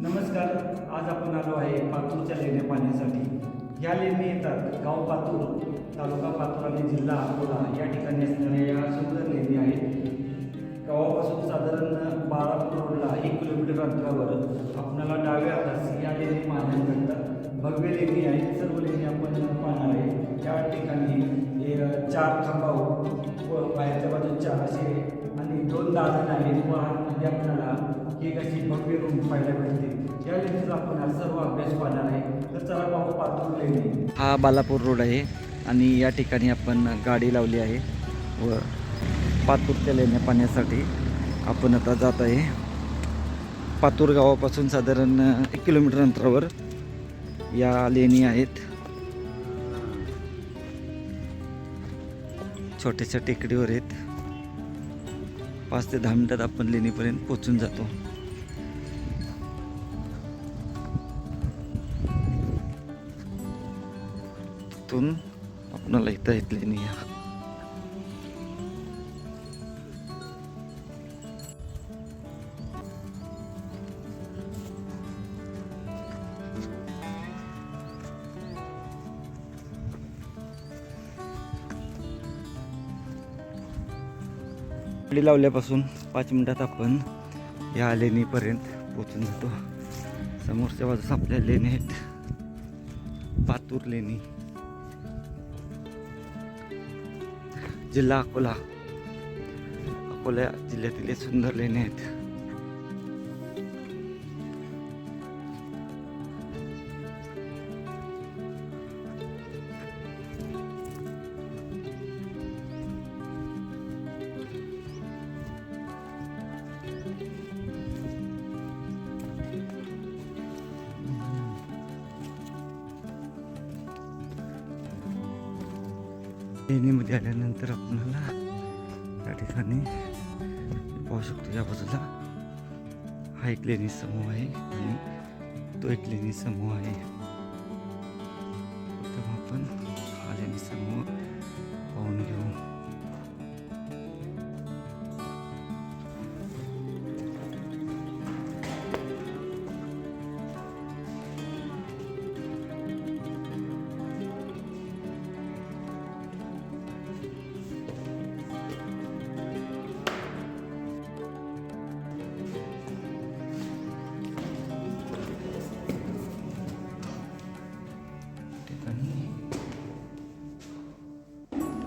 नमस्कार. आज आपण आलो आहे पातूरच्या लेण्या पाहण्यासाठी. या लेणी येतात गाव पातूर, तालुका पातूर आणि जिल्हा अकोला या ठिकाणी असणाऱ्या या सुंदर लेणी आहेत. गावापासून साधारण बाळापूर रोडला 1 किलोमीटर अंतरावर आपल्याला डाव्या हातास या लेणी पाहण्यास मिळतात. भव्य लेणी आहेत. सर्व लेणी आपण पाहणार आहे. या ठिकाणी 4 खांबा व बाहेरच्या बाजूला 4 असे आणि 2 दालन आहेत व आतमध्ये आपल्याला एक अशी भव्य रूम पाहायला मिळते. या लेणीचा आपण आज सर्व अभ्यास पाहणार आहे. तर चला पाहू पातूर लेणी. हा बालापूर रोड आहे आणि या ठिकाणी आपण गाडी लावली आहे व पातूरच्या लेण्या पाहण्यासाठी आपण आता जात आहे. पातूर गावापासून साधारण 1 किलोमीटर अंतरावर या लेणी आहेत. छोट्याशा टेकडीवर आहेत. 5 ते 10 मिनिटात आपण लेणीपर्यंत पोहोचून जातो. तिथून आपणाला इथं आहेत लेणी. गाडी लावल्यापासून 5 मिनिटात आपण या लेणीपर्यंत पोहोचून जातो. समोरच्या बाजूस आपल्या लेणी आहेत. पातूर लेणी, जिल्हा अकोला. अकोला जिल्ह्यातील सुंदर लेणी आहेत. लेणीमध्ये आल्यानंतर आपल्याला या ठिकाणी पाहू शकतो. या बाजूला हा एक लेणी समूह आहे आणि तो एक लेणी समूह आहे. तर आपण हा लेणी समूह पाहून घेऊ.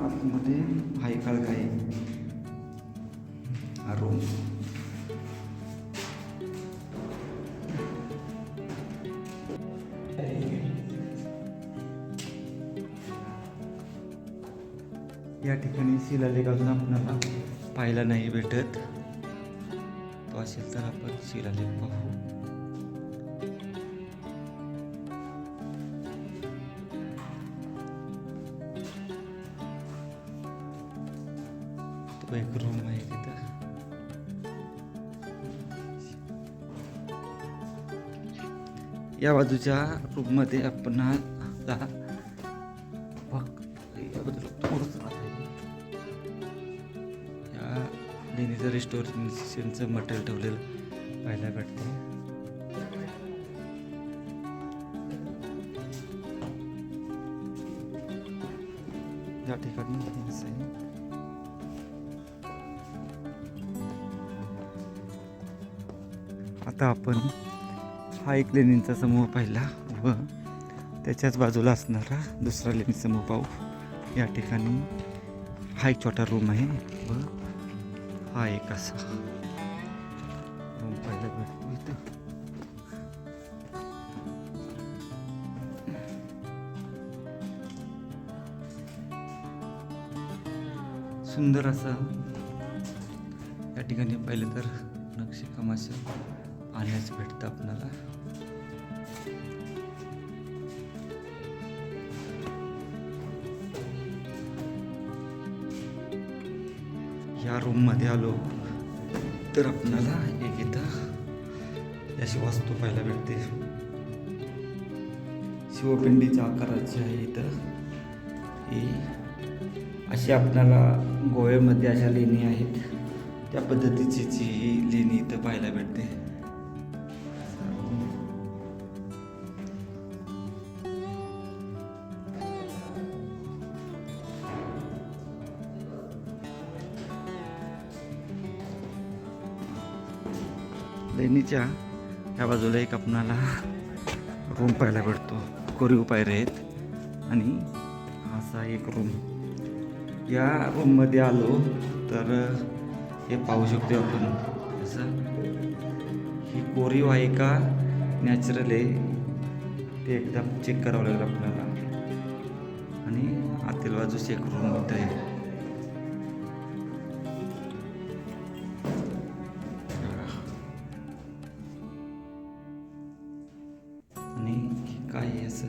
आतमध्ये हा एक काळगा आहे. हा रूम. या ठिकाणी शिलालेख अजून आपल्याला पाहायला नाही भेटत. तो असेल तर आपण शिलालेख पाहू. एक रूम आहे तिथं. या बाजूच्या रूम मध्ये आपण या लेणीचं रेस्टोरेशनचं मटेरियल ठेवलेलं पाहायला भेटते. या ठिकाणी आता आपण हा एक लेणींचा समूह पाहिला व त्याच्याच बाजूला असणारा दुसरा लेणी समूह पाहू. या ठिकाणी हा एक छोटा रूम आहे व हा एक असा रूम पाहायला भेटतो इथं. सुंदर असं या ठिकाणी पाहिलं तर नक्षीकामाचं पाण्याच भेटतं आपल्याला. या रूम मध्ये आलो तर आपल्याला एक इथं अशी वास्तू पाहायला भेटते. शिवपिंडीच्या आकाराची आहे इथं. ही अशी आपल्याला गोव्यामध्ये अशा लेणी आहेत त्या पद्धतीची जी लेणी इथं पाहायला भेटते. लेणीच्या ह्या बाजूला एक आपणाला रूम पाहायला भेटतो. कोरीव पायऱ्या आहेत आणि असा एक रूम. या रूममध्ये आलो तर हे पाहू शकतो आपण. असं ही कोरीव आहे का नॅचरल आहे ते एकदा चेक करावं लागेल आपल्याला. आणि आतील बाजूस एक रूम इथं आहे. आणि काय आहे असं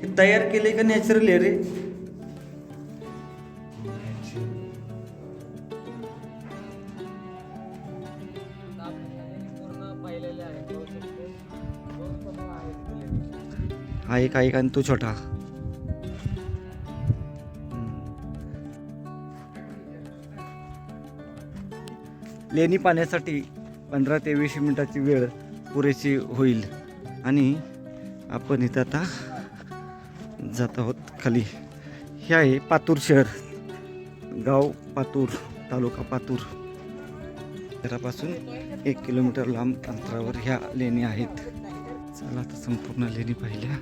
हे तयार केले का नॅचरल आहे रे? हा एक आहे आणि तो छोटा. लेणी पाण्यासाठी 15 ते 20 मिनिटाची वेळ पुरेशी होईल. आणि आपण इथं आता जात आहोत खाली. हे आहे पातूर शहर, गाव पातूर, तालुका पातूर. शहरापासून 1 किलोमीटर लांब अंतरावर ह्या लेणी आहेत. चला आता संपूर्ण लेणी पाहिल्या.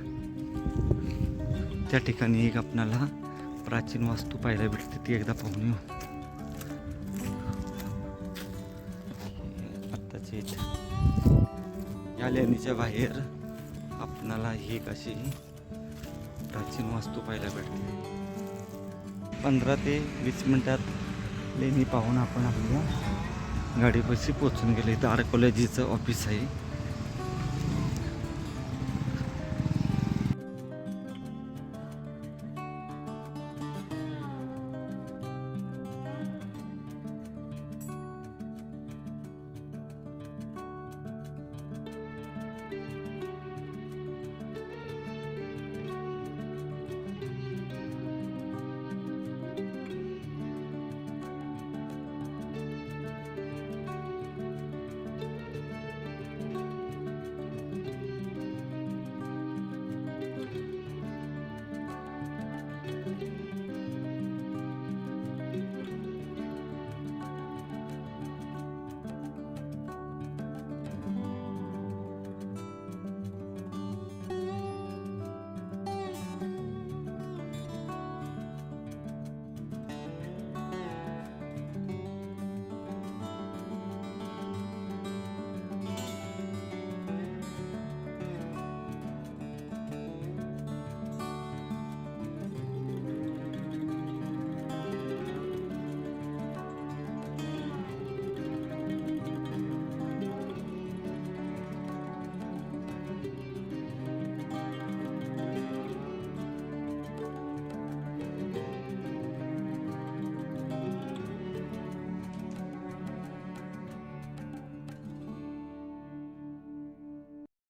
त्या ठिकाणी एक आपणाला प्राचीन वास्तू पाहायला भेटते, ती एकदा पाहून येऊ. आत्ताचे या लेणीच्या बाहेर आपणाला ही एक अशी प्राचीन वास्तू पाहायला भेटते. 15 ते 20 मिनिटात लेणी पाहून आपण आपल्या गाडीपाशी पोचून गेले. इथं आर कॉलेजीचं ऑफिस आहे.